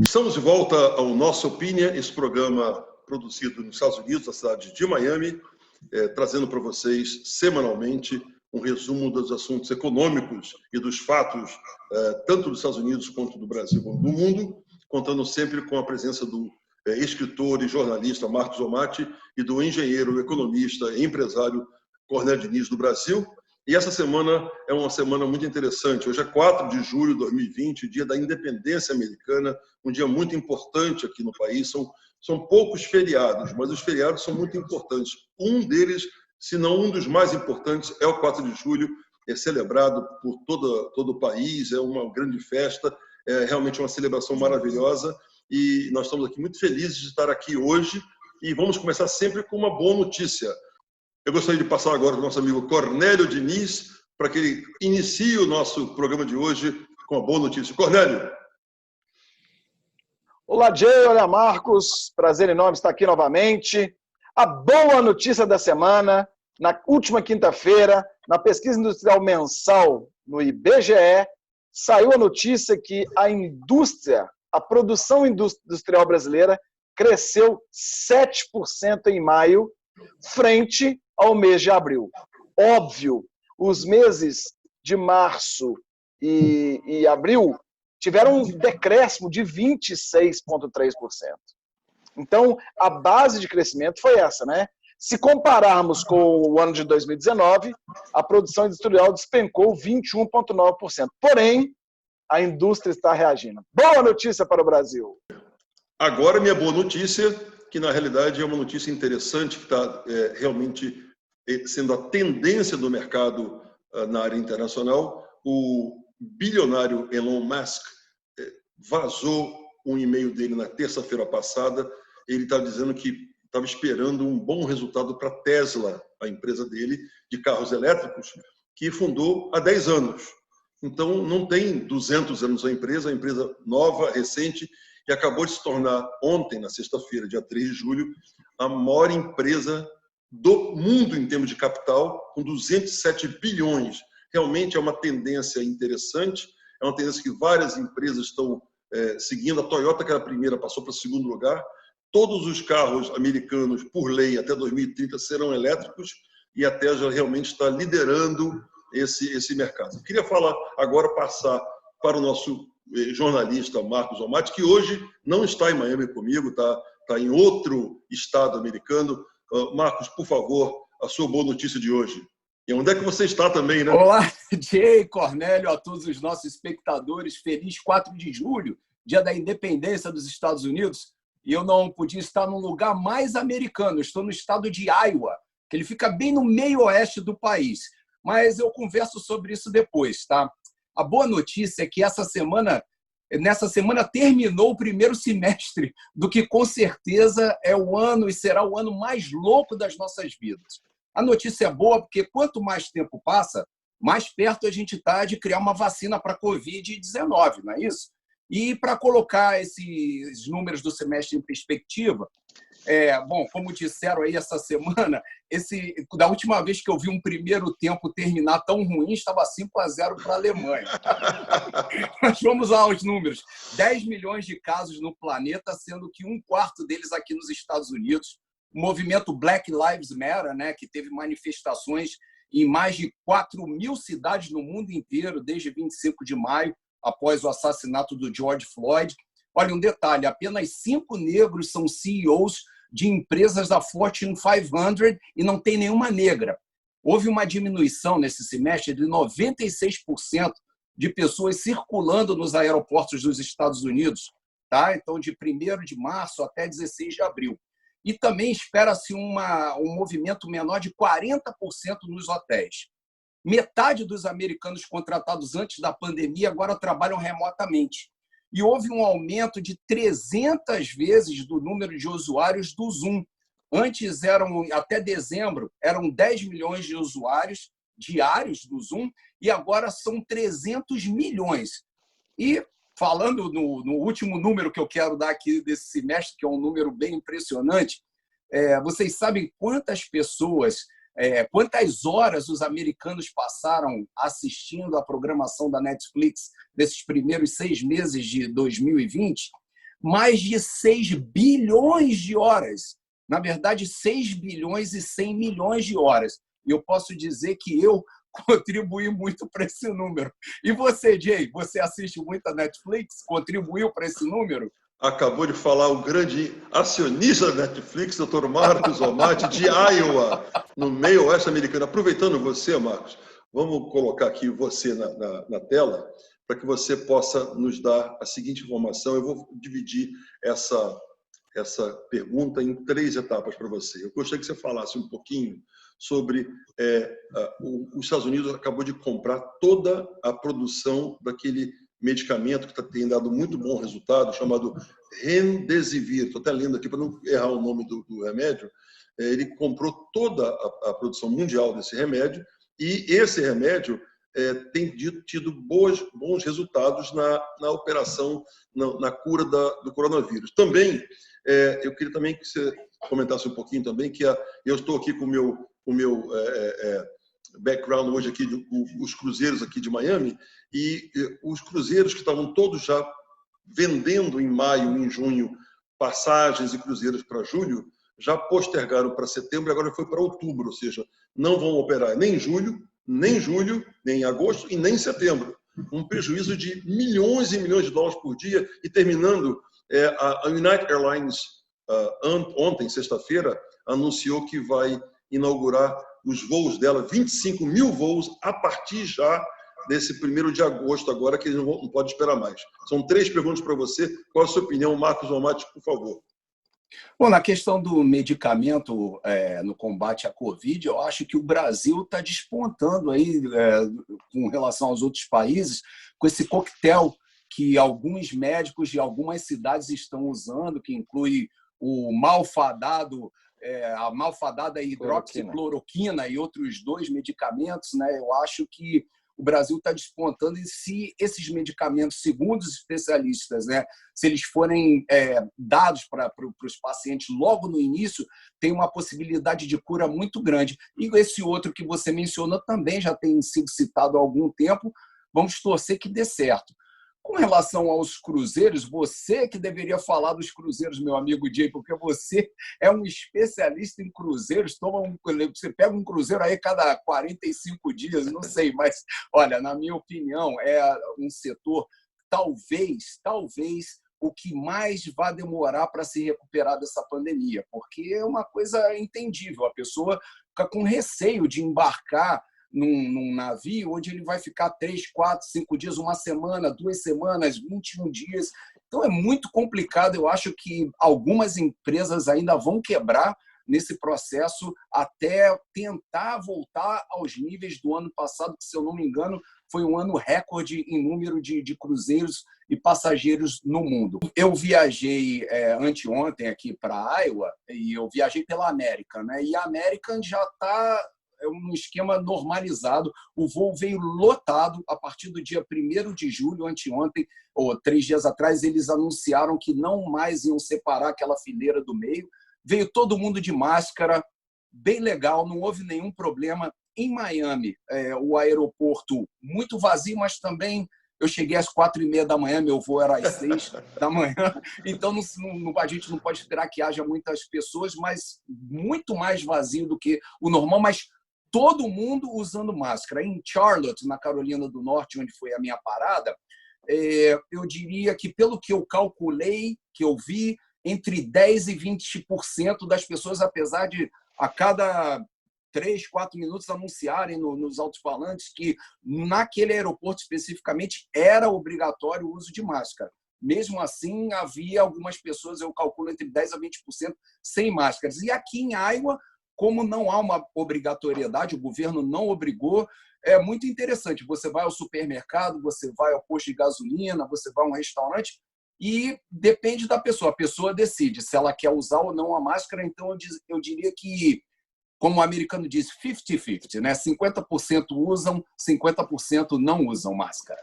Estamos de volta ao Nossa Opinião, esse programa produzido nos Estados Unidos, na cidade de Miami, trazendo para vocês semanalmente um resumo dos assuntos econômicos e dos fatos, tanto dos Estados Unidos quanto do Brasil, quanto do mundo, contando sempre com a presença do escritor e jornalista Marcos Omati e do engenheiro, economista e empresário Cornélio Diniz do Brasil. E essa semana é uma semana muito interessante. Hoje é 4 de julho de 2020, dia da independência americana, um dia muito importante aqui no país. São poucos feriados, mas os feriados são muito importantes. Um deles, se não um dos mais importantes, é o 4 de julho, é celebrado por todo o país, é uma grande festa, é realmente uma celebração maravilhosa. E nós estamos aqui muito felizes de estar aqui hoje e vamos começar sempre com uma boa notícia. Eu gostaria de passar agora para o nosso amigo Cornélio Diniz, para que ele inicie o nosso programa de hoje com a boa notícia. Cornélio. Olá, Jay. Olá, Marcos. Prazer enorme estar aqui novamente. A boa notícia da semana, na última quinta-feira, na pesquisa industrial mensal no IBGE, saiu a notícia que a produção industrial brasileira cresceu 7% em maio, frente ao mês de abril. Óbvio, os meses de março e abril tiveram um decréscimo de 26,3%. Então, a base de crescimento foi essa, né? Se compararmos com o ano de 2019, a produção industrial despencou 21,9%. Porém, a indústria está reagindo. Boa notícia para o Brasil! Agora, minha boa notícia, que na realidade é uma notícia interessante, que está realmente sendo a tendência do mercado na área internacional. O bilionário Elon Musk vazou um e-mail dele na terça-feira passada. Ele estava dizendo que estava esperando um bom resultado para a Tesla, a empresa dele de carros elétricos, que fundou há 10 anos. Então, não tem 200 anos a empresa nova, recente, e acabou de se tornar ontem, na sexta-feira, dia 3 de julho, a maior empresa do mundo em termos de capital, com 207 bilhões. Realmente é uma tendência interessante, é uma tendência que várias empresas estão seguindo. A Toyota, que era a primeira, passou para o segundo lugar. Todos os carros americanos, por lei, até 2030 serão elétricos, e a Tesla realmente está liderando esse mercado. Eu queria passar para o nosso jornalista Marcos Omati, que hoje não está em Miami comigo, está em outro estado americano. Marcos, por favor, a sua boa notícia de hoje. E onde é que você está também, né? Olá, Jay, Cornélio, a todos os nossos espectadores. Feliz 4 de julho, dia da independência dos Estados Unidos. E eu não podia estar num lugar mais americano. Eu estou no estado de Iowa, que ele fica bem no meio oeste do país. Mas eu converso sobre isso depois, tá? A boa notícia é que nessa semana terminou o primeiro semestre do que com certeza é o ano e será o ano mais louco das nossas vidas. A notícia é boa porque quanto mais tempo passa, mais perto a gente está de criar uma vacina para a Covid-19, não é isso? E para colocar esses números do semestre em perspectiva, como disseram aí essa semana, da última vez que eu vi um primeiro tempo terminar tão ruim, estava 5-0 para a Alemanha. Mas vamos lá aos números. 10 milhões de casos no planeta, sendo que um quarto deles aqui nos Estados Unidos. O movimento Black Lives Matter, né, que teve manifestações em mais de 4.000 cidades no mundo inteiro desde 25 de maio, após o assassinato do George Floyd. Olha, um detalhe, apenas 5 negros são CEOs de empresas da Fortune 500 e não tem nenhuma negra. Houve uma diminuição nesse semestre de 96% de pessoas circulando nos aeroportos dos Estados Unidos, tá? Então, de 1º de março até 16 de abril. E também espera-se um movimento menor de 40% nos hotéis. Metade dos americanos contratados antes da pandemia agora trabalham remotamente. E houve um aumento de 300 vezes do número de usuários do Zoom. Antes, até dezembro, eram 10 milhões de usuários diários do Zoom e agora são 300 milhões. E, falando no último número que eu quero dar aqui desse semestre, que é um número bem impressionante, vocês sabem quantas horas os americanos passaram assistindo a programação da Netflix nesses primeiros 6 meses de 2020? mais de 6 bilhões de horas. Na verdade, 6 bilhões e 100 milhões de horas. E eu posso dizer que eu contribuí muito para esse número. E você, Jay, você assiste muito a Netflix? Contribuiu para esse número? Acabou de falar o grande acionista da Netflix, Dr. Marcos Omati, de Iowa, no meio oeste americano. Aproveitando você, Marcos, vamos colocar aqui você na tela para que você possa nos dar a seguinte informação. Eu vou dividir essa pergunta em 3 etapas para você. Eu gostaria que você falasse um pouquinho sobre os Estados Unidos acabou de comprar toda a produção daquele medicamento que tem dado muito bom resultado, chamado Remdesivir. Estou até lendo aqui para não errar o nome do remédio. Ele comprou toda a produção mundial desse remédio e esse remédio tem tido bons resultados na operação, na cura do coronavírus. Também, eu queria também que você comentasse um pouquinho também, que eu estou aqui com o meu background hoje aqui, os cruzeiros aqui de Miami, e os cruzeiros que estavam todos já vendendo em maio, em junho, passagens e cruzeiros para julho, já postergaram para setembro e agora foi para outubro, ou seja, não vão operar nem em julho, nem em julho, nem em agosto e nem em setembro. Um prejuízo de milhões e milhões de dólares por dia. E terminando, a United Airlines, ontem, sexta-feira, anunciou que vai inaugurar os voos dela, 25 mil voos, a partir já desse 1º de agosto, agora, que eles não podem esperar mais. São 3 perguntas para você. Qual a sua opinião, Marcos Omati, por favor? Bom, na questão do medicamento no combate à Covid, eu acho que o Brasil está despontando aí, com relação aos outros países, com esse coquetel que alguns médicos de algumas cidades estão usando, que inclui a malfadada hidroxicloroquina e outros 2 medicamentos, né? Eu acho que o Brasil está despontando, e se esses medicamentos, segundo os especialistas, né, se eles forem dados para os pacientes logo no início, tem uma possibilidade de cura muito grande. E esse outro que você mencionou também já tem sido citado há algum tempo, vamos torcer que dê certo. Com relação aos cruzeiros, você que deveria falar dos cruzeiros, meu amigo Jay, porque você é um especialista em cruzeiros. Você pega um cruzeiro aí cada 45 dias, não sei, mas, olha, na minha opinião, é um setor, talvez, o que mais vai demorar para se recuperar dessa pandemia, porque é uma coisa entendível. A pessoa fica com receio de embarcar num navio onde ele vai ficar 3, 4, 5 dias, uma semana, 2 semanas, 21 dias. Então é muito complicado. Eu acho que algumas empresas ainda vão quebrar nesse processo até tentar voltar aos níveis do ano passado, que, se eu não me engano, foi um ano recorde em número de cruzeiros e passageiros no mundo. Eu viajei anteontem aqui para Iowa e eu viajei pela American, né? E a American já está um esquema normalizado. O voo veio lotado a partir do dia 1º de julho, anteontem, ou 3 dias atrás, eles anunciaram que não mais iam separar aquela fileira do meio. Veio todo mundo de máscara, bem legal, não houve nenhum problema. Em Miami, o aeroporto muito vazio, mas também eu cheguei às 4h30 da manhã, meu voo era às 6 da manhã, então a gente não pode esperar que haja muitas pessoas, mas muito mais vazio do que o normal, mas todo mundo usando máscara. Em Charlotte, na Carolina do Norte, onde foi a minha parada, eu diria que, pelo que eu calculei, que eu vi, entre 10% e 20% das pessoas, apesar de a cada 3, 4 minutos anunciarem nos alto-falantes que naquele aeroporto especificamente era obrigatório o uso de máscara. Mesmo assim, havia algumas pessoas, eu calculo, entre 10% a 20% sem máscaras. E aqui em Iowa, como não há uma obrigatoriedade, o governo não obrigou, é muito interessante. Você vai ao supermercado, você vai ao posto de gasolina, você vai a um restaurante e depende da pessoa. A pessoa decide se ela quer usar ou não a máscara. Então, eu diria que, como o americano diz, 50-50, né? 50% usam, 50% não usam máscara.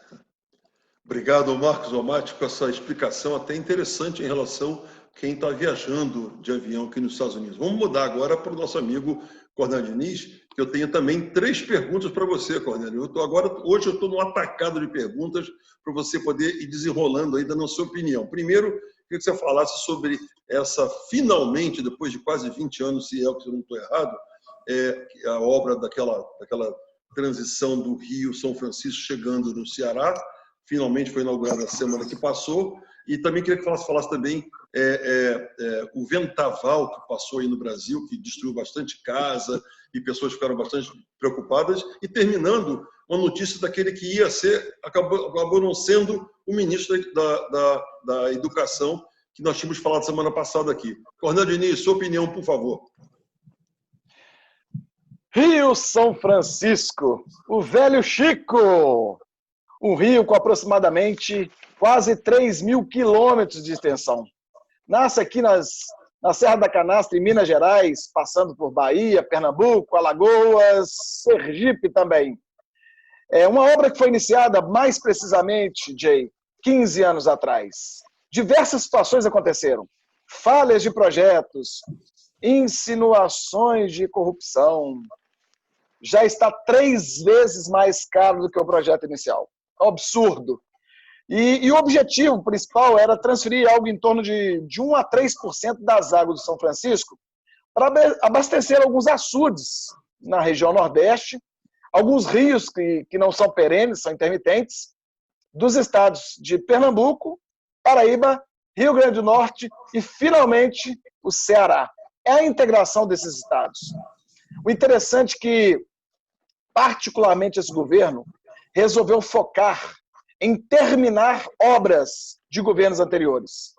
Obrigado, Marcos Omati, com essa explicação até interessante em relação a quem está viajando de avião aqui nos Estados Unidos. Vamos mudar agora para o nosso amigo Cornélio Diniz, que eu tenho também 3 perguntas para você, Cornélio. Hoje eu estou num atacado de perguntas para você poder ir desenrolando aí, dando a sua opinião. Primeiro, queria que você falasse sobre essa, finalmente, depois de quase 20 anos, se eu não estou errado, a obra daquela transição do Rio São Francisco chegando no Ceará, finalmente foi inaugurada na semana que passou, e também queria que falasse também o vendaval que passou aí no Brasil, que destruiu bastante casa e pessoas ficaram bastante preocupadas, e terminando uma notícia daquele que ia ser, acabou não sendo o ministro da Educação, que nós tínhamos falado semana passada aqui. Cornélio Diniz, sua opinião, por favor. Rio São Francisco, o velho Chico. Um rio com aproximadamente quase 3.000 quilômetros de extensão. Nasce aqui na Serra da Canastra, em Minas Gerais, passando por Bahia, Pernambuco, Alagoas, Sergipe também. É uma obra que foi iniciada, mais precisamente, Jay, 15 anos atrás. Diversas situações aconteceram. Falhas de projetos, insinuações de corrupção. Já está 3 vezes mais caro do que o projeto inicial. Absurdo. E o objetivo principal era transferir algo em torno de 1 a 3% das águas do São Francisco para abastecer alguns açudes na região Nordeste, alguns rios que não são perenes, são intermitentes, dos estados de Pernambuco, Paraíba, Rio Grande do Norte e, finalmente, o Ceará. É a integração desses estados. O interessante é que, particularmente, esse governo resolveu focar em terminar obras de governos anteriores.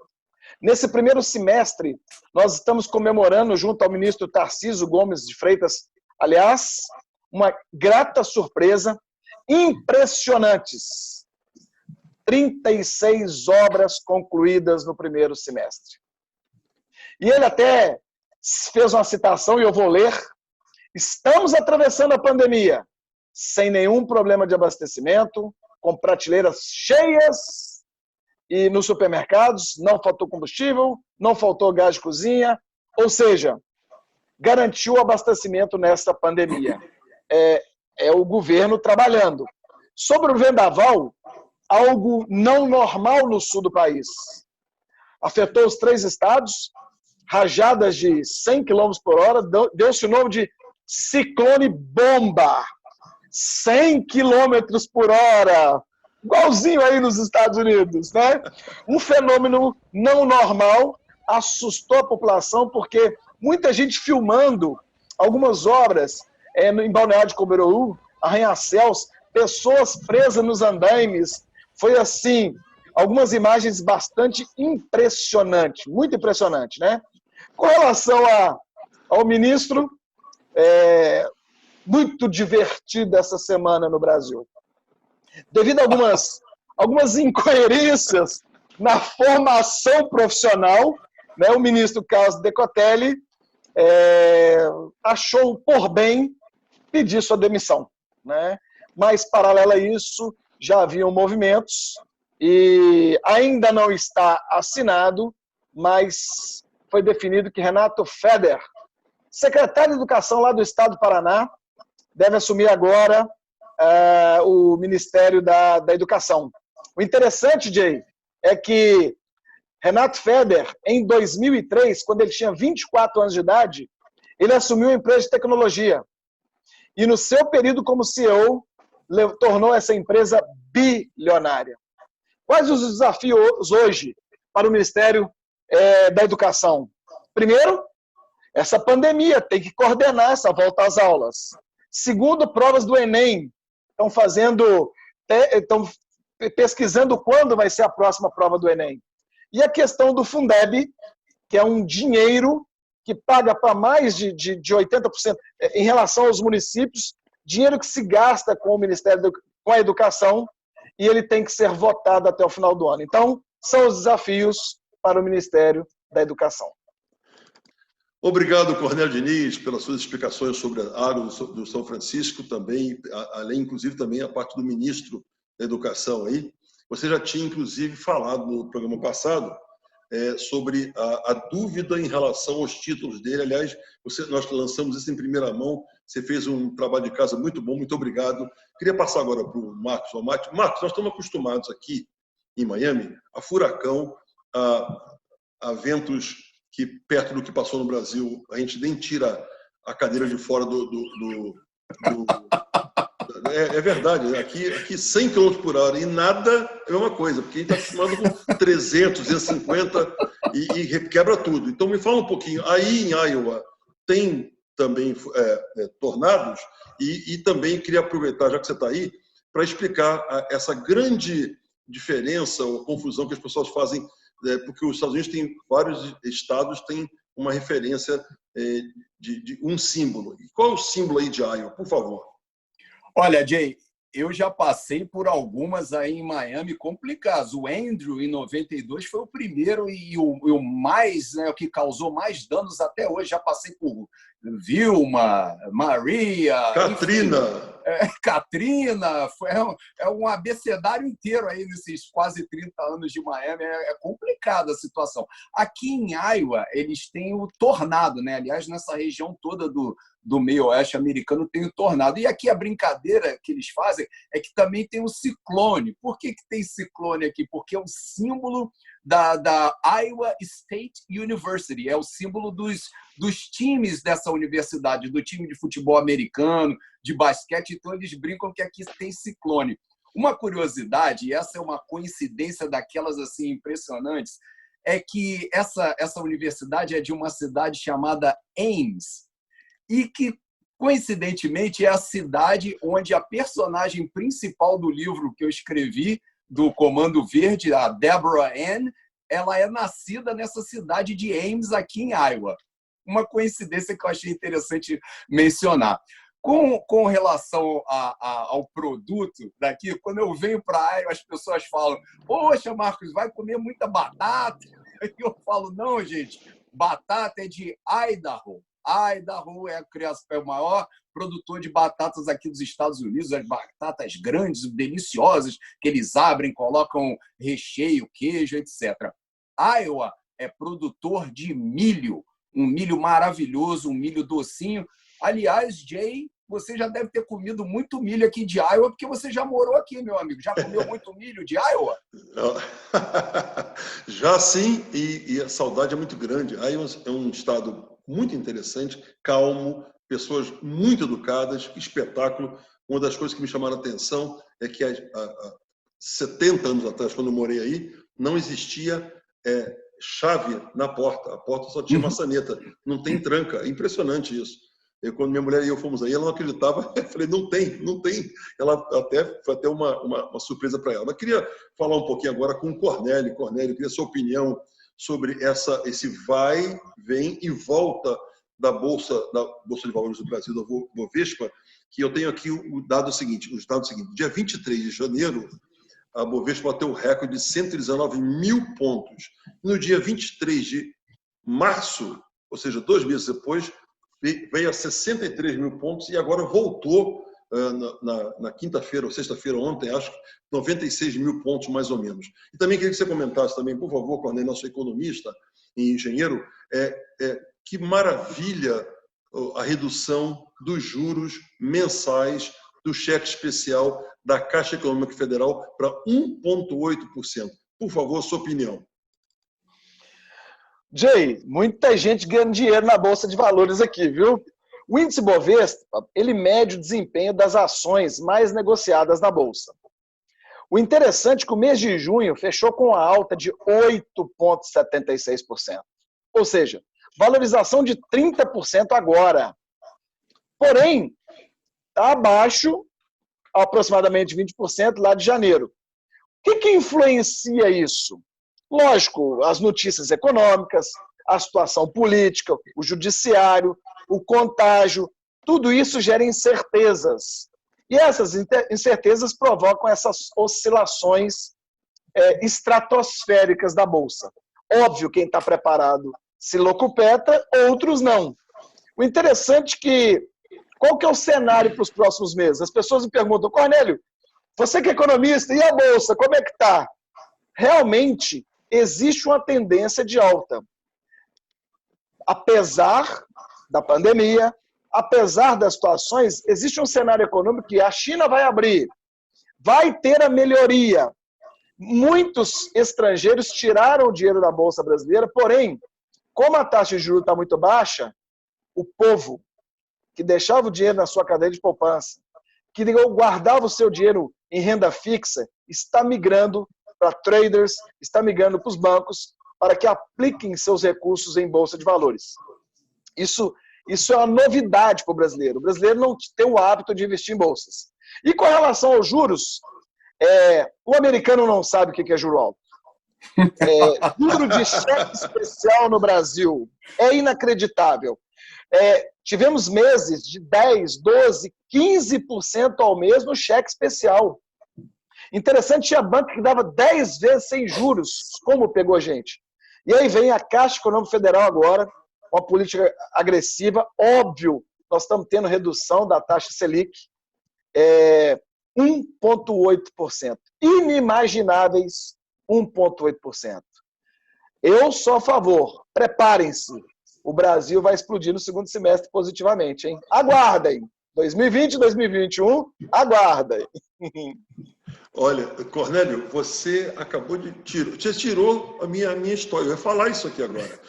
Nesse primeiro semestre, nós estamos comemorando, junto ao ministro Tarcísio Gomes de Freitas, aliás, uma grata surpresa, impressionantes. 36 obras concluídas no primeiro semestre. E ele até fez uma citação, e eu vou ler: estamos atravessando a pandemia sem nenhum problema de abastecimento, com prateleiras cheias e nos supermercados não faltou combustível, não faltou gás de cozinha, ou seja, garantiu o abastecimento nesta pandemia. É o governo trabalhando. Sobre o vendaval, algo não normal no sul do país. Afetou os 3 estados, rajadas de 100 km por hora, deu-se o nome de ciclone bomba. 100 km por hora, igualzinho aí nos Estados Unidos, né? Um fenômeno não normal, assustou a população, porque muita gente filmando algumas obras em Balneário de Camboriú, arranha-céus, pessoas presas nos andaimes. Foi assim, algumas imagens bastante impressionantes, muito impressionante, né? Com relação ao ministro, muito divertida essa semana no Brasil. Devido a algumas incoerências na formação profissional, né, o ministro Carlos Decotelli achou por bem pedir sua demissão, né? Mas, paralelo a isso, já haviam movimentos e ainda não está assinado, mas foi definido que Renato Feder, secretário de Educação lá do estado do Paraná, deve assumir agora o Ministério da Educação. O interessante, Jay, é que Renato Feder, em 2003, quando ele tinha 24 anos de idade, ele assumiu uma empresa de tecnologia. E no seu período como CEO, tornou essa empresa bilionária. Quais os desafios hoje para o Ministério da Educação? Primeiro, essa pandemia, tem que coordenar essa volta às aulas. Segundo, provas do Enem. Estão pesquisando quando vai ser a próxima prova do Enem. E a questão do Fundeb, que é um dinheiro que paga para mais de 80% em relação aos municípios, dinheiro que se gasta com o Ministério com a Educação, e ele tem que ser votado até o final do ano. Então, são os desafios para o Ministério da Educação. Obrigado, Cornélio Diniz, pelas suas explicações sobre a água do São Francisco, também, além, inclusive, também a parte do ministro da Educação aí. Você já tinha, inclusive, falado no programa passado sobre a dúvida em relação aos títulos dele. Aliás, nós lançamos isso em primeira mão. Você fez um trabalho de casa muito bom, muito obrigado. Queria passar agora para o Marcos. Marcos, nós estamos acostumados aqui em Miami a furacão, há ventos que, perto do que passou no Brasil, a gente nem tira a cadeira de fora É verdade, né? Aqui 100 km por hora e nada é uma coisa, porque a gente está acostumado com 300, 250 e quebra tudo. Então, me fala um pouquinho. Aí em Iowa tem também tornados e também queria aproveitar, já que você está aí, para explicar essa grande diferença ou confusão que as pessoas fazem, porque os Estados Unidos têm vários estados têm uma referência de um símbolo. E qual é o símbolo aí de Iowa, por favor? Olha, Jay, eu já passei por algumas aí em Miami complicadas. O Andrew, em 92, foi o primeiro e o mais, né, o que causou mais danos até hoje. Já passei por Vilma, Maria... Katrina. Enfim, Katrina. É um abecedário inteiro aí nesses quase 30 anos de Miami. É complicada a situação. Aqui em Iowa, eles têm o tornado, né? Aliás, nessa região toda do meio oeste americano tem o tornado. E aqui a brincadeira que eles fazem é que também tem o ciclone. Por que tem ciclone aqui? Porque é o símbolo da Iowa State University, é o símbolo dos times dessa universidade, do time de futebol americano, de basquete, então eles brincam que aqui tem ciclone. Uma curiosidade, e essa é uma coincidência daquelas assim impressionantes, é que essa universidade é de uma cidade chamada Ames, e que, coincidentemente, é a cidade onde a personagem principal do livro que eu escrevi, do Comando Verde, a Deborah Ann, ela é nascida nessa cidade de Ames, aqui em Iowa. Uma coincidência que eu achei interessante mencionar. Com relação ao produto daqui, quando eu venho para Iowa, as pessoas falam: poxa, Marcos, vai comer muita batata? E eu falo: não, gente, batata é de Idaho. Idaho é o maior produtor de batatas aqui dos Estados Unidos, as batatas grandes, deliciosas, que eles abrem, colocam recheio, queijo, etc. Iowa é produtor de milho, um milho maravilhoso, um milho docinho. Aliás, Jay, você já deve ter comido muito milho aqui de Iowa, porque você já morou aqui, meu amigo. Já comeu muito milho de Iowa? Já sim, e a saudade é muito grande. Iowa é um estado muito interessante, calmo, pessoas muito educadas, espetáculo. Uma das coisas que me chamaram a atenção é que há 70 anos atrás, quando eu morei aí, não existia chave na porta. A porta só tinha maçaneta, não tem tranca. É impressionante isso. Quando minha mulher e eu fomos aí, ela não acreditava. Eu falei: não tem. Ela foi até uma surpresa para ela. Mas queria falar um pouquinho agora com o Cornélio. Cornélio, queria a sua opinião sobre esse vai, vem e volta da Bolsa de Valores do Brasil, da Bovespa, que eu tenho aqui os dados seguintes. Dia 23 de janeiro, a Bovespa bateu o recorde de 119 mil pontos. No dia 23 de março, ou seja, 2 meses depois, veio a 63 mil pontos e agora voltou na quinta-feira ou sexta-feira, ontem, acho que 96 mil pontos, mais ou menos. E também queria que você comentasse também, por favor, Cornélio, nosso economista e engenheiro, que maravilha a redução dos juros mensais do cheque especial da Caixa Econômica Federal para 1,8%. Por favor, sua opinião. Jay, muita gente ganhando dinheiro na Bolsa de Valores aqui, viu? O índice Bovespa, ele mede o desempenho das ações mais negociadas na Bolsa. O interessante é que o mês de junho fechou com a alta de 8,76%. Ou seja, valorização de 30% agora. Porém, está abaixo, aproximadamente 20%, lá de janeiro. O que influencia isso? Lógico, as notícias econômicas, a situação política, o judiciário, o contágio, tudo isso gera incertezas. E essas incertezas provocam essas oscilações estratosféricas da Bolsa. Óbvio, quem está preparado se locupetra, outros não. O interessante é que, qual que é o cenário para os próximos meses? As pessoas me perguntam: Cornélio, você que é economista, e a Bolsa, como é que está? Realmente, existe uma tendência de alta. Apesar da pandemia, apesar das situações, existe um cenário econômico que a China vai abrir, vai ter a melhoria. Muitos estrangeiros tiraram o dinheiro da Bolsa Brasileira, porém, como a taxa de juros está muito baixa, o povo que deixava o dinheiro na sua cadeia de poupança, que guardava o seu dinheiro em renda fixa, está migrando para traders, está migrando para os bancos, para que apliquem seus recursos em bolsa de valores. Isso é uma novidade para o brasileiro. O brasileiro não tem o hábito de investir em bolsas. E com relação aos juros, o americano não sabe o que é juro alto. Juro de cheque especial no Brasil é inacreditável. Tivemos meses de 10%, 12%, 15% ao mês no cheque especial. Interessante, tinha banco que dava 10 vezes sem juros. Como pegou a gente? E aí vem a Caixa Econômica Federal agora, uma política agressiva. Óbvio, nós estamos tendo redução da taxa Selic, 1,8%. Inimagináveis 1,8%. Eu sou a favor. Preparem-se. O Brasil vai explodir no segundo semestre positivamente, hein? Aguardem. 2020, 2021, aguardem. Olha, Cornélio, você acabou de você tirou a minha história. Eu ia falar isso aqui agora.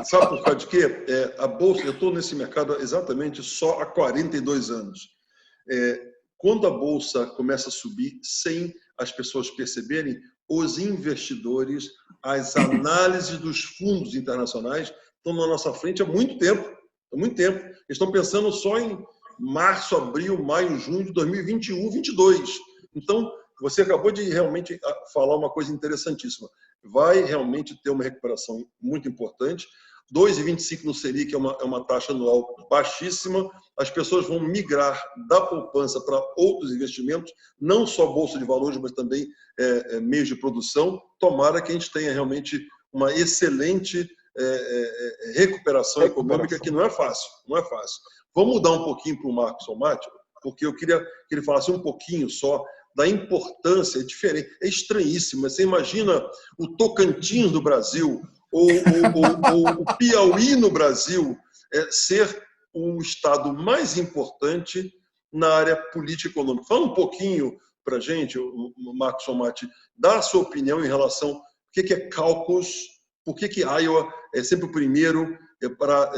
Sabe por causa de quê? A Bolsa, eu estou nesse mercado exatamente só há 42 anos. Quando a Bolsa começa a subir, sem as pessoas perceberem, os investidores, as análises dos fundos internacionais estão na nossa frente há muito tempo. Há muito tempo. Eles estão pensando só em março, abril, maio, junho de 2021, 2022. Então, você acabou de realmente falar uma coisa interessantíssima. Vai realmente ter uma recuperação muito importante. 2,25 no Selic é uma taxa anual baixíssima. As pessoas vão migrar da poupança para outros investimentos, não só bolsa de valores, mas também meios de produção. Tomara que a gente tenha realmente uma excelente recuperação econômica, que não é fácil. Não é fácil. Vamos mudar um pouquinho para o Marcos Solmati, porque eu queria que ele falasse um pouquinho só da importância, diferente, é estranhíssimo. Você imagina o Tocantins do Brasil, ou o Piauí no Brasil, ser o estado mais importante na área política e econômica. Fala um pouquinho para a gente, Marcos Solmati, dá a sua opinião em relação ao que é caucus, por que Iowa é sempre o primeiro para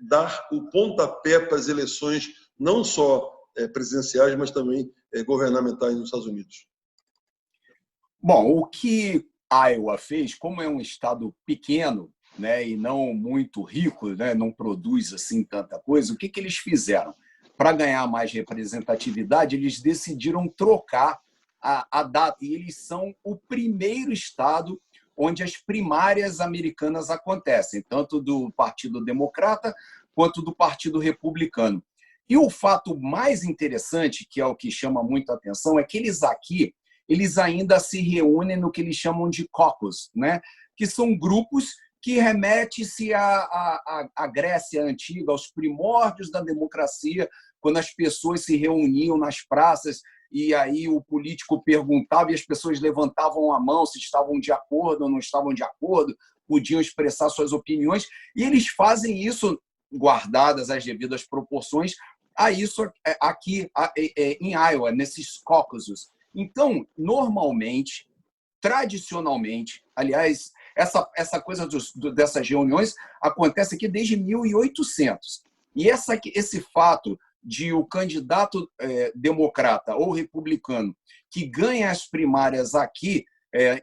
dar o pontapé para as eleições, não só presidenciais, mas também governamentais nos Estados Unidos. Bom, o que Iowa fez, como é um estado pequeno, né, e não muito rico, né, não produz assim tanta coisa, o que eles fizeram? Para ganhar mais representatividade, eles decidiram trocar a data, e eles são o primeiro estado onde as primárias americanas acontecem, tanto do Partido Democrata quanto do Partido Republicano. E o fato mais interessante, que é o que chama muita atenção, é que eles ainda se reúnem no que eles chamam de caucus, né? Que são grupos que remetem-se à Grécia antiga, aos primórdios da democracia, quando as pessoas se reuniam nas praças e aí o político perguntava e as pessoas levantavam a mão se estavam de acordo ou não estavam de acordo, podiam expressar suas opiniões, e eles fazem isso, guardadas as devidas proporções, a isso aqui em Iowa, nesses caucuses. Então, normalmente, tradicionalmente, aliás, essa coisa dessas reuniões acontece aqui desde 1800. E esse fato de o candidato democrata ou republicano que ganha as primárias aqui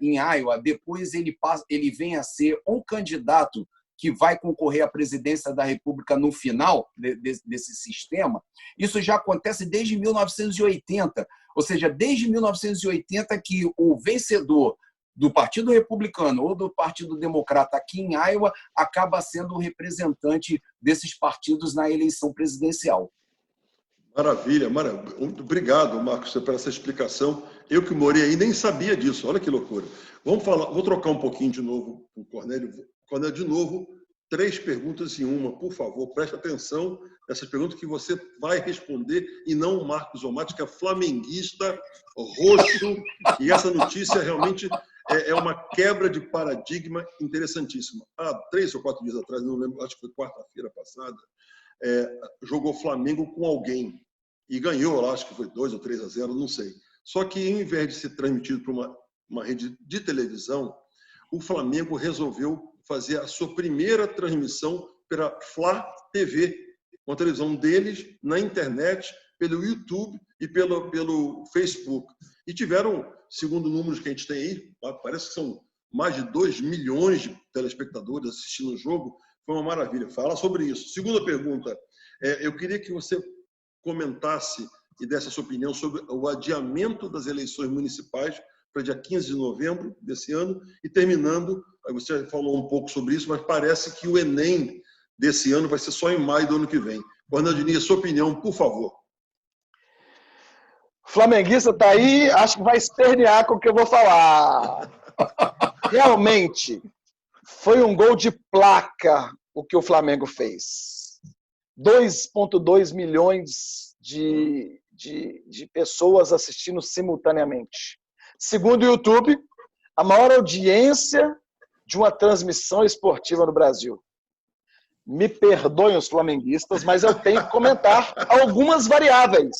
em Iowa, depois ele vem a ser um candidato que vai concorrer à presidência da República no final desse sistema, isso já acontece desde 1980. Ou seja, desde 1980 que o vencedor do Partido Republicano ou do Partido Democrata aqui em Iowa acaba sendo o representante desses partidos na eleição presidencial. Maravilha, maravilha. Obrigado, Marcos, por essa explicação. Eu que morei aí nem sabia disso. Olha que loucura. Vou trocar um pouquinho de novo com o Cornélio. Cornélio, de novo, 3 perguntas em uma, por favor. Preste atenção nessas perguntas que você vai responder e não o Marcos Solmati, que é flamenguista, roxo, e essa notícia realmente é uma quebra de paradigma interessantíssima. Há 3 ou 4 dias atrás, não lembro, acho que foi quarta-feira passada, jogou Flamengo com alguém e ganhou, acho que foi 2 ou 3-0, não sei. Só que, em vez de ser transmitido para uma rede de televisão, o Flamengo resolveu fazer a sua primeira transmissão pela Flá TV, uma televisão deles na internet, pelo YouTube e pelo Facebook. E tiveram, segundo números que a gente tem aí, parece que são mais de 2 milhões de telespectadores assistindo o jogo. Foi uma maravilha. Fala sobre isso. Segunda pergunta, eu queria que você comentasse e desse a sua opinião sobre o adiamento das eleições municipais para dia 15 de novembro desse ano e terminando, você falou um pouco sobre isso, mas parece que o Enem desse ano vai ser só em maio do ano que vem. Coronel Diniz, sua opinião, por favor. Flamenguista está aí, acho que vai espernear com o que eu vou falar. Realmente, foi um gol de placa o que o Flamengo fez. 2,2 milhões de pessoas assistindo simultaneamente. Segundo o YouTube, a maior audiência de uma transmissão esportiva no Brasil. Me perdoem os flamenguistas, mas eu tenho que comentar algumas variáveis.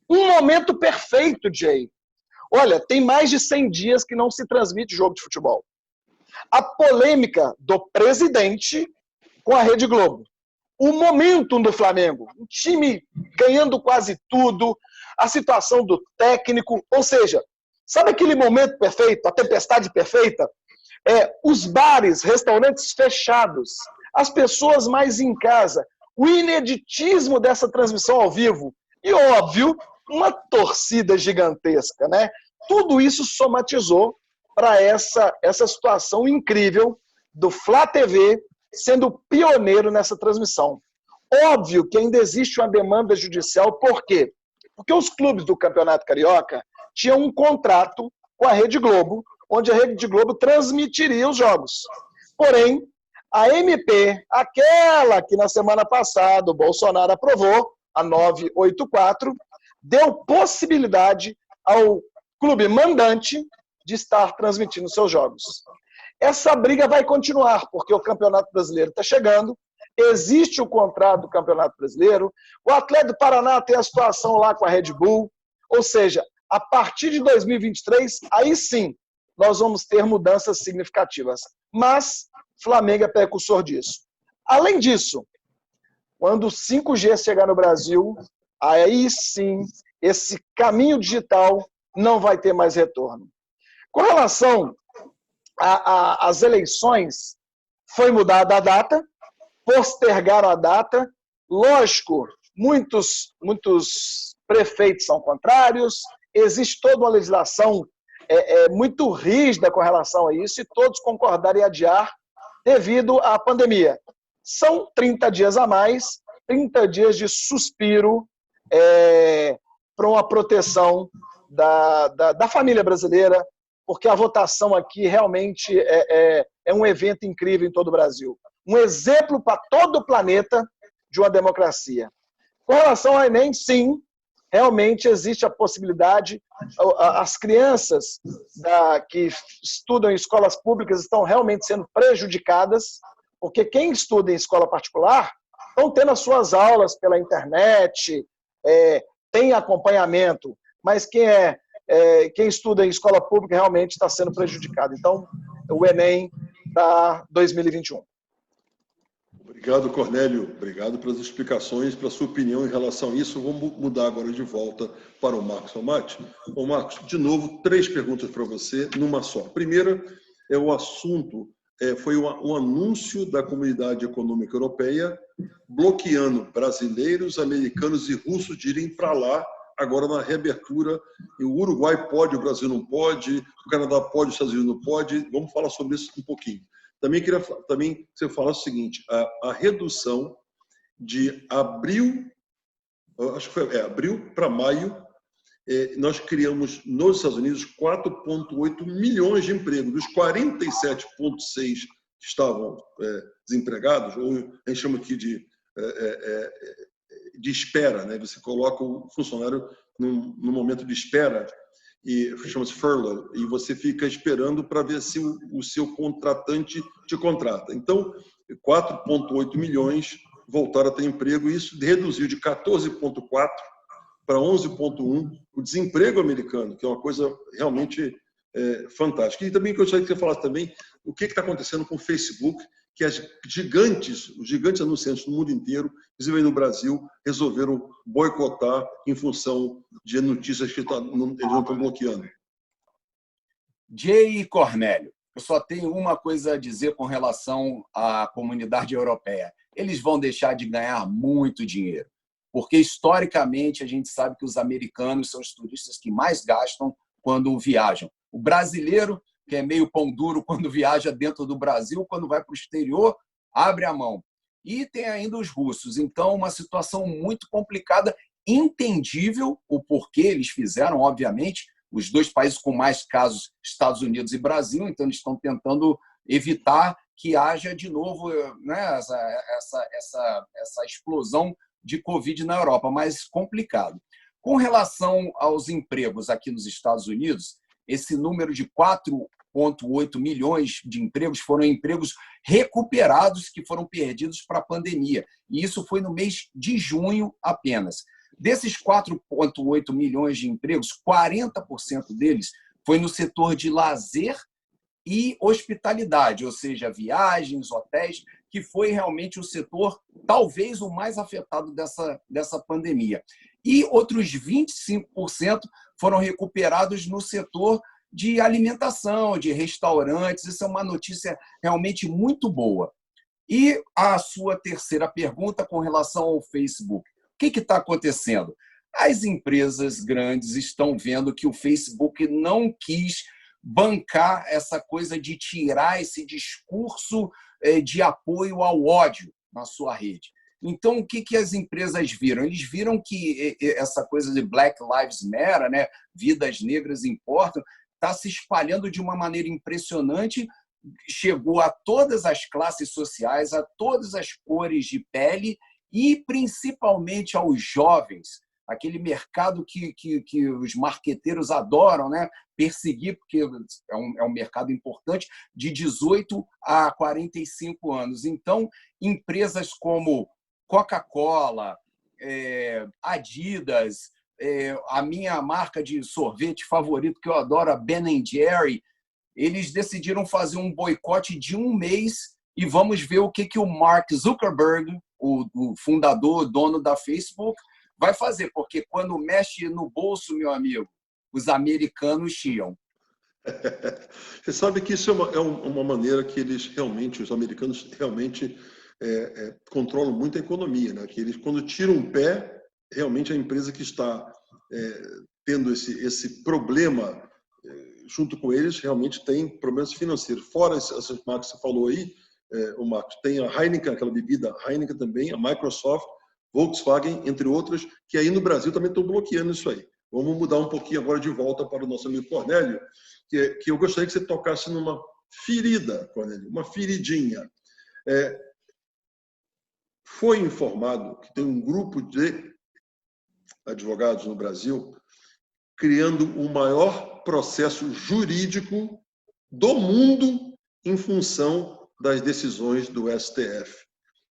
Um momento perfeito, Jay. Olha, tem mais de 100 dias que não se transmite jogo de futebol. A polêmica do presidente com a Rede Globo. O momentum do Flamengo. Um time ganhando quase tudo. A situação do técnico. Ou seja, sabe aquele momento perfeito, a tempestade perfeita? Os bares, restaurantes fechados. As pessoas mais em casa. O ineditismo dessa transmissão ao vivo. E, óbvio, uma torcida gigantesca, né? Tudo isso somatizou para essa situação incrível do Flá TV sendo pioneiro nessa transmissão. Óbvio que ainda existe uma demanda judicial, por quê? Porque os clubes do Campeonato Carioca tinham um contrato com a Rede Globo, onde a Rede Globo transmitiria os jogos. Porém, a MP, aquela que na semana passada o Bolsonaro aprovou, a 984, deu possibilidade ao clube mandante de estar transmitindo seus jogos. Essa briga vai continuar, porque o Campeonato Brasileiro está chegando, existe o contrato do Campeonato Brasileiro, o Atlético do Paraná tem a situação lá com a Red Bull, ou seja, a partir de 2023, aí sim, nós vamos ter mudanças significativas. Mas Flamengo é precursor disso. Além disso, quando o 5G chegar no Brasil, aí sim, esse caminho digital não vai ter mais retorno. Com relação às eleições, foi mudada a data, postergaram a data. Lógico, muitos prefeitos são contrários, existe toda uma legislação muito rígida com relação a isso e todos concordaram em adiar devido à pandemia. São 30 dias a mais, 30 dias de suspiro para uma proteção da família brasileira, porque a votação aqui realmente é um evento incrível em todo o Brasil. Um exemplo para todo o planeta de uma democracia. Com relação ao Enem, sim, realmente existe a possibilidade, as crianças que estudam em escolas públicas estão realmente sendo prejudicadas, porque quem estuda em escola particular estão tendo as suas aulas pela internet, tem acompanhamento, mas quem estuda em escola pública realmente está sendo prejudicado. Então, o Enem para 2021. Obrigado, Cornélio. Obrigado pelas explicações, pela sua opinião em relação a isso. Vamos mudar agora de volta para o Marcos Romati. Bom, Marcos, de novo, 3 perguntas para você, numa só. Primeira é o assunto, foi um anúncio da Comunidade Econômica Europeia bloqueando brasileiros, americanos e russos de irem para lá agora na reabertura. O Uruguai pode, o Brasil não pode, o Canadá pode, os Estados Unidos não pode. Vamos falar sobre isso um pouquinho. Também queria que você falasse o seguinte, a redução de abril, acho que foi abril para maio, nós criamos nos Estados Unidos 4,8 milhões de empregos, dos 47,6 que estavam desempregados, ou a gente chama aqui de espera, né? Você coloca o funcionário no momento de espera, e chama-se furlough, e você fica esperando para ver se o seu contratante te contrata. Então, 4,8 milhões voltaram a ter emprego, e isso reduziu de 14,4 para 11,1% o desemprego americano, que é uma coisa realmente fantástica. E também gostaria que você falasse também o que está acontecendo com o Facebook, que os gigantes anunciantes no mundo inteiro, inclusive aí no Brasil, resolveram boicotar em função de notícias que eles não estão bloqueando. Jay e Cornélio, eu só tenho uma coisa a dizer com relação à comunidade europeia. Eles vão deixar de ganhar muito dinheiro, porque historicamente a gente sabe que os americanos são os turistas que mais gastam quando viajam. O brasileiro, que é meio pão duro quando viaja dentro do Brasil, quando vai para o exterior, abre a mão. E tem ainda os russos. Então, uma situação muito complicada, entendível o porquê eles fizeram, obviamente, os dois países com mais casos, Estados Unidos e Brasil, então eles estão tentando evitar que haja de novo, né, essa explosão de Covid na Europa, mas complicado. Com relação aos empregos aqui nos Estados Unidos, esse número de 4,8 milhões de empregos foram empregos recuperados que foram perdidos para a pandemia. E isso foi no mês de junho apenas. Desses 4,8 milhões de empregos, 40% deles foi no setor de lazer e hospitalidade, ou seja, viagens, hotéis, que foi realmente o setor talvez o mais afetado dessa pandemia. E outros 25% foram recuperados no setor de alimentação, de restaurantes. Isso é uma notícia realmente muito boa. E a sua terceira pergunta com relação ao Facebook. O que está acontecendo? As empresas grandes estão vendo que o Facebook não quis bancar essa coisa de tirar esse discurso de apoio ao ódio na sua rede. Então, o que as empresas viram? Eles viram que essa coisa de Black Lives Matter, né, vidas negras importam, está se espalhando de uma maneira impressionante, chegou a todas as classes sociais, a todas as cores de pele e principalmente aos jovens, aquele mercado que os marqueteiros adoram, né, perseguir, porque é um mercado importante, de 18 a 45 anos. Então, empresas como Coca-Cola, Adidas, a minha marca de sorvete favorito, que eu adoro, a Ben & Jerry, eles decidiram fazer um boicote de 1 mês e vamos ver o que o Mark Zuckerberg, o fundador, dono da Facebook, vai fazer, porque quando mexe no bolso, meu amigo, os americanos chiam. Você sabe que isso é uma maneira que os americanos realmente controlam muito a economia, né? Que eles, quando tiram o pé, realmente a empresa que está tendo esse problema junto com eles realmente tem problemas financeiros. Fora essas marcas que você falou aí, o Marcos, tem a Heineken, aquela bebida Heineken também, a Microsoft, Volkswagen, entre outras, que aí no Brasil também estão bloqueando isso aí. Vamos mudar um pouquinho agora de volta para o nosso amigo Cornélio, que eu gostaria que você tocasse numa ferida, Cornélio, uma feridinha. Foi informado que tem um grupo de advogados no Brasil criando o maior processo jurídico do mundo em função das decisões do STF.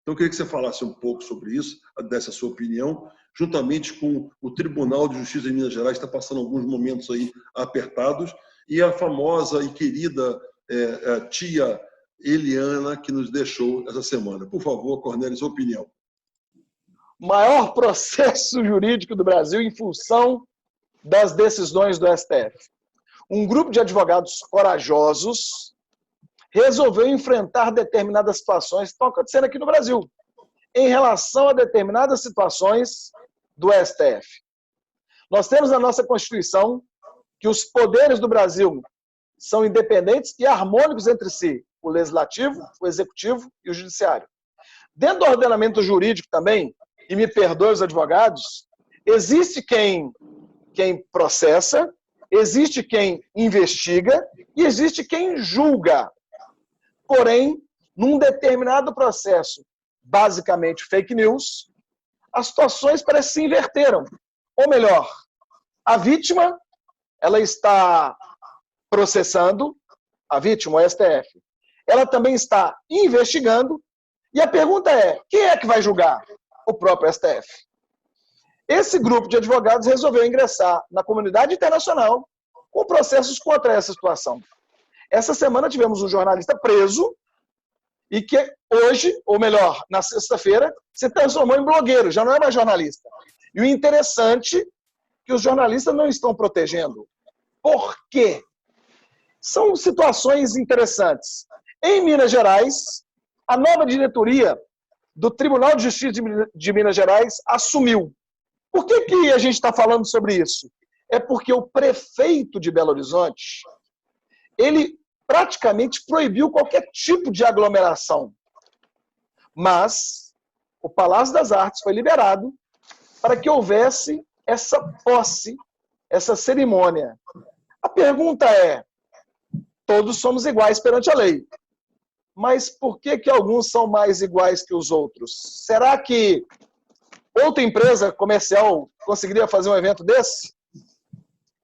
Então, eu queria que você falasse um pouco sobre isso, dessa sua opinião, juntamente com o Tribunal de Justiça de Minas Gerais, que está passando alguns momentos aí apertados, e a famosa e querida tia Eliana, que nos deixou essa semana. Por favor, Cornélio, sua opinião. Maior processo jurídico do Brasil em função das decisões do STF. Um grupo de advogados corajosos resolveu enfrentar determinadas situações que estão acontecendo aqui no Brasil, em relação a determinadas situações do STF. Nós temos na nossa Constituição que os poderes do Brasil são independentes e harmônicos entre si, o Legislativo, o Executivo e o Judiciário. Dentro do ordenamento jurídico também, e me perdoe os advogados, existe quem processa, existe quem investiga e existe quem julga. Porém, num determinado processo, basicamente fake news, as situações parecem que se inverteram. Ou melhor, a vítima, ela está processando, a vítima, o STF, ela também está investigando, e a pergunta é, quem é que vai julgar? O próprio STF. Esse grupo de advogados resolveu ingressar na comunidade internacional com processos contra essa situação. Essa semana tivemos um jornalista preso e que hoje, ou melhor, na sexta-feira, se transformou em blogueiro, já não é mais jornalista. E o interessante é que os jornalistas não estão protegendo. Por quê? São situações interessantes. Em Minas Gerais, a nova diretoria do Tribunal de Justiça de Minas Gerais assumiu. Por que a gente está falando sobre isso? É porque o prefeito de Belo Horizonte, ele praticamente proibiu qualquer tipo de aglomeração. Mas o Palácio das Artes foi liberado para que houvesse essa posse, essa cerimônia. A pergunta é, todos somos iguais perante a lei. Mas por que alguns são mais iguais que os outros? Será que outra empresa comercial conseguiria fazer um evento desse?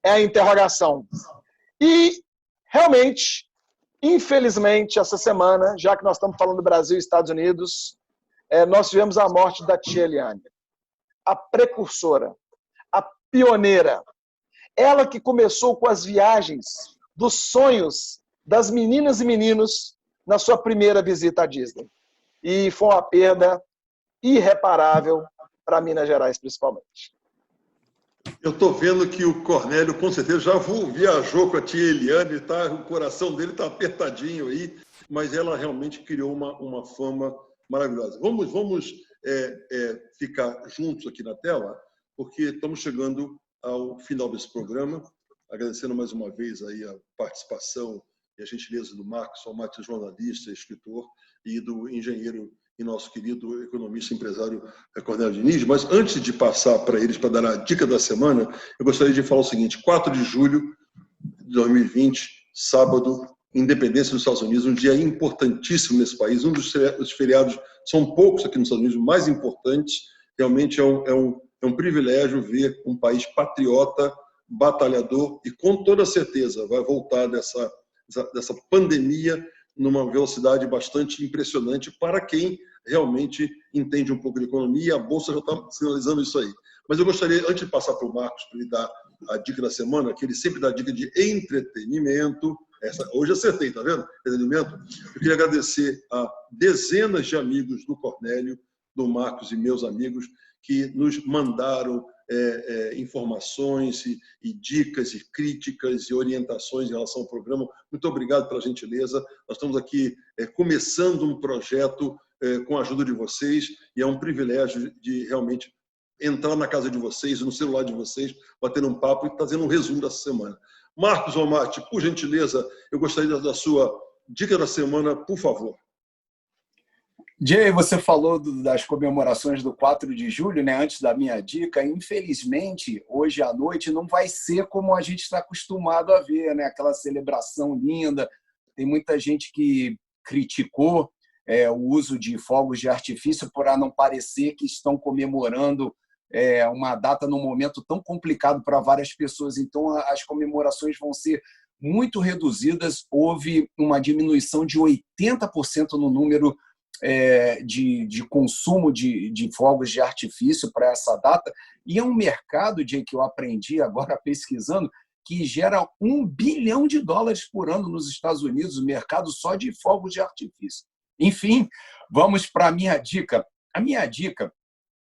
É a interrogação. E, realmente, infelizmente, essa semana, já que nós estamos falando do Brasil e Estados Unidos, nós tivemos a morte da tia Eliane, a precursora, a pioneira. Ela que começou com as viagens dos sonhos das meninas e meninos na sua primeira visita à Disney. E foi uma perda irreparável para Minas Gerais, principalmente. Eu estou vendo que o Cornélio, com certeza, já viajou com a tia Eliane, tá? O coração dele está apertadinho aí, mas ela realmente criou uma fama maravilhosa. Vamos ficar juntos aqui na tela, porque estamos chegando ao final desse programa, agradecendo mais uma vez aí a participação e a gentileza do Marcos Almaty, jornalista, escritor, e do engenheiro e nosso querido economista e empresário Cornélio Diniz. Mas antes de passar para eles, para dar a dica da semana, eu gostaria de falar o seguinte: 4 de julho de 2020, sábado, Independência dos Estados Unidos, um dia importantíssimo nesse país, um dos feriados, são poucos aqui nos Estados Unidos, mais importantes. Realmente é um privilégio ver um país patriota, batalhador e, com toda certeza, vai voltar dessa pandemia numa velocidade bastante impressionante para quem realmente entende um pouco de economia, e a Bolsa já está sinalizando isso aí. Mas eu gostaria, antes de passar para o Marcos, para ele dar a dica da semana, que ele sempre dá dica de entretenimento, hoje acertei, tá vendo? Entretenimento. Eu queria agradecer a dezenas de amigos do Cornélio, do Marcos e meus amigos, que nos mandaram informações e dicas e críticas e orientações em relação ao programa. Muito obrigado pela gentileza. Nós estamos aqui começando um projeto com a ajuda de vocês e é um privilégio de realmente entrar na casa de vocês, no celular de vocês, bater um papo e fazendo um resumo dessa semana. Marcos Almaty, por gentileza, eu gostaria da sua dica da semana, por favor. Jay, você falou das comemorações do 4 de julho, né? Antes da minha dica. Infelizmente, hoje à noite não vai ser como a gente está acostumado a ver, né? Aquela celebração linda. Tem muita gente que criticou o uso de fogos de artifício para não parecer que estão comemorando uma data num momento tão complicado para várias pessoas. Então, as comemorações vão ser muito reduzidas. Houve uma diminuição de 80% no número de consumo de fogos de artifício para essa data, e é um mercado, que eu aprendi agora pesquisando, que gera $1 bilhão por ano nos Estados Unidos, o mercado só de fogos de artifício. Enfim, vamos para a minha dica. A minha dica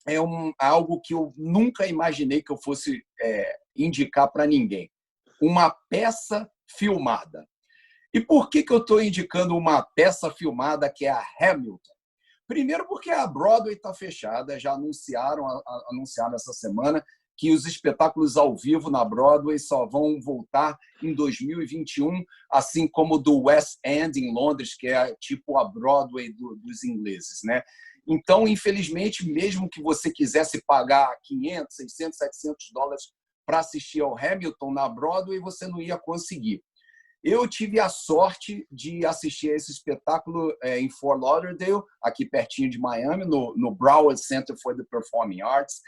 é algo que eu nunca imaginei que eu fosse indicar para ninguém. Uma peça filmada. E por que eu estou indicando uma peça filmada que é a Hamilton? Primeiro porque a Broadway está fechada, já anunciaram essa semana que os espetáculos ao vivo na Broadway só vão voltar em 2021, assim como do West End em Londres, que é tipo a Broadway dos ingleses, né? Então, infelizmente, mesmo que você quisesse pagar $500, $600, $700 para assistir ao Hamilton na Broadway, você não ia conseguir. Eu tive a sorte de assistir a esse espetáculo em Fort Lauderdale, aqui pertinho de Miami, no Broward Center for the Performing Arts,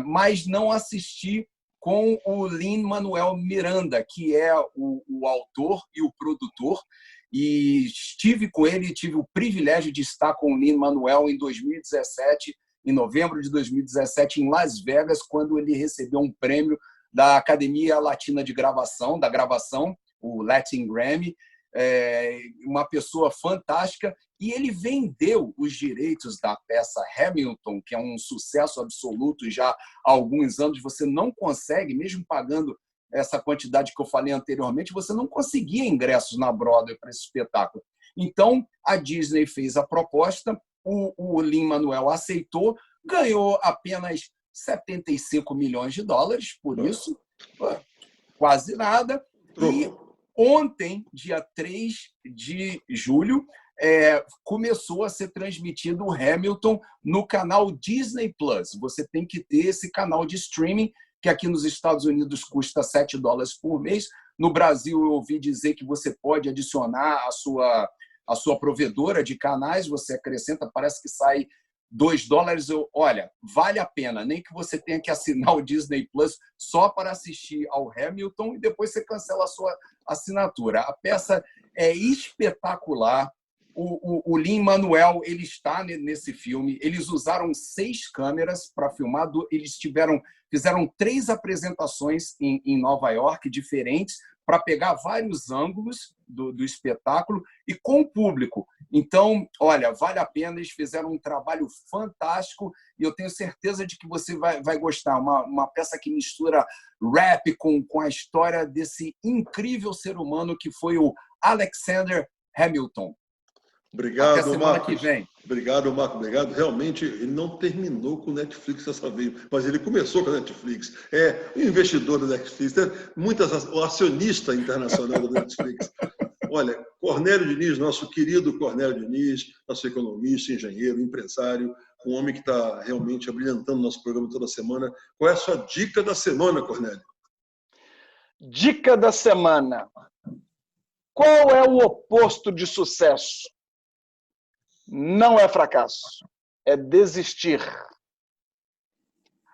mas não assisti com o Lin-Manuel Miranda, que é o autor e o produtor, e estive com ele, tive o privilégio de estar com o Lin-Manuel em 2017, em novembro de 2017, em Las Vegas, quando ele recebeu um prêmio da Academia Latina de Gravação, o Latin Grammy. Uma pessoa fantástica, e ele vendeu os direitos da peça Hamilton, que é um sucesso absoluto já há alguns anos. Você não consegue, mesmo pagando essa quantidade que eu falei anteriormente, você não conseguia ingressos na Broadway para esse espetáculo. Então, a Disney fez a proposta, o Lin-Manuel aceitou, ganhou apenas 75 milhões de dólares, por isso, quase nada. E ontem, dia 3 de julho, começou a ser transmitido o Hamilton no canal Disney Plus. Você tem que ter esse canal de streaming, que aqui nos Estados Unidos custa $7 por mês. No Brasil, eu ouvi dizer que você pode adicionar a sua provedora de canais, você acrescenta, parece que sai $2. Olha, vale a pena, nem que você tenha que assinar o Disney Plus só para assistir ao Hamilton e depois você cancela a sua assinatura. A peça é espetacular. O Lin-Manuel, ele está nesse filme. Eles usaram 6 câmeras para filmar. Eles fizeram 3 apresentações em Nova York diferentes para pegar vários ângulos do espetáculo e com o público. Então, olha, vale a pena. Eles fizeram um trabalho fantástico e eu tenho certeza de que você vai gostar. Uma peça que mistura rap com a história desse incrível ser humano que foi o Alexander Hamilton. Obrigado, até semana Marcos. Que vem. Obrigado, Marcos. Obrigado. Realmente, ele não terminou com o Netflix dessa vez, mas ele começou com a Netflix. O investidor da Netflix, o acionista internacional da Netflix. Olha, Cornélio Diniz, nosso querido Cornélio Diniz, nosso economista, engenheiro, empresário, um homem que está realmente abrilhantando nosso programa toda semana. Qual é a sua dica da semana, Cornélio? Dica da semana. Qual é o oposto de sucesso? Não é fracasso, é desistir.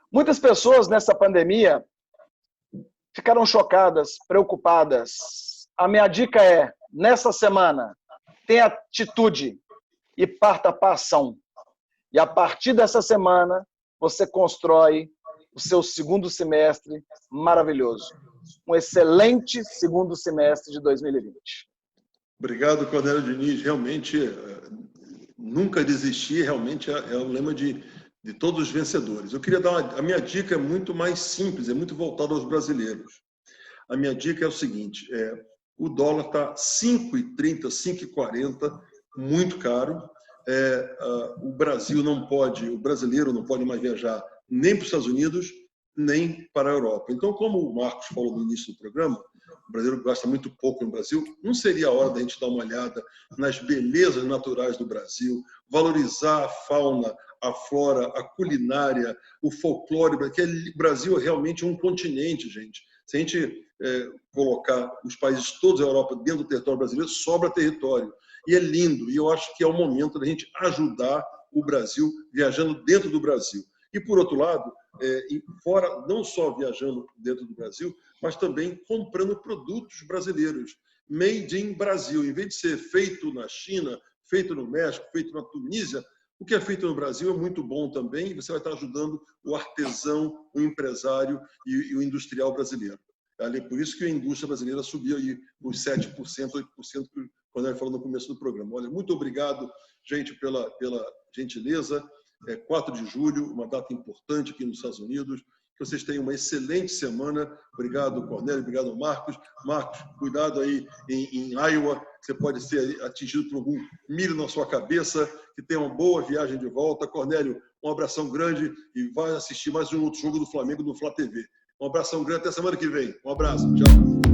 Muitas pessoas nessa pandemia ficaram chocadas, preocupadas. A minha dica é, nessa semana, tenha atitude e parta para a ação. E a partir dessa semana, você constrói o seu segundo semestre maravilhoso. Um excelente segundo semestre de 2020. Obrigado, Cornélio Diniz. Realmente, nunca desistir, realmente é o lema de todos os vencedores. Eu queria dar a minha dica é muito mais simples, é muito voltada aos brasileiros. A minha dica é o seguinte, o dólar está 5,30, 5,40, muito caro. O brasileiro não pode mais viajar nem para os Estados Unidos, nem para a Europa. Então, como o Marcos falou no início do programa, o brasileiro gasta muito pouco no Brasil, não seria a hora da gente dar uma olhada nas belezas naturais do Brasil, valorizar a fauna, a flora, a culinária, o folclore, porque o Brasil é realmente um continente, gente. Se a gente colocar os países todos da Europa dentro do território brasileiro, sobra território. E é lindo, e eu acho que é o momento da gente ajudar o Brasil viajando dentro do Brasil. E, por outro lado, fora, não só viajando dentro do Brasil, mas também comprando produtos brasileiros, made in Brasil. Em vez de ser feito na China, feito no México, feito na Tunísia, o que é feito no Brasil é muito bom também, e você vai estar ajudando o artesão, o empresário e o industrial brasileiro. Por isso que a indústria brasileira subiu aí os 7%, 8%, quando ele falou no começo do programa. Olha, muito obrigado, gente, pela gentileza. 4 de julho, uma data importante aqui nos Estados Unidos. Que vocês tenham uma excelente semana. Obrigado, Cornélio. Obrigado, Marcos. Marcos, cuidado aí em Iowa, que você pode ser atingido por algum milho na sua cabeça. Que tenha uma boa viagem de volta. Cornélio, um abração grande e vai assistir mais um outro jogo do Flamengo no Flá TV. Um abração grande, até semana que vem. Um abraço, tchau.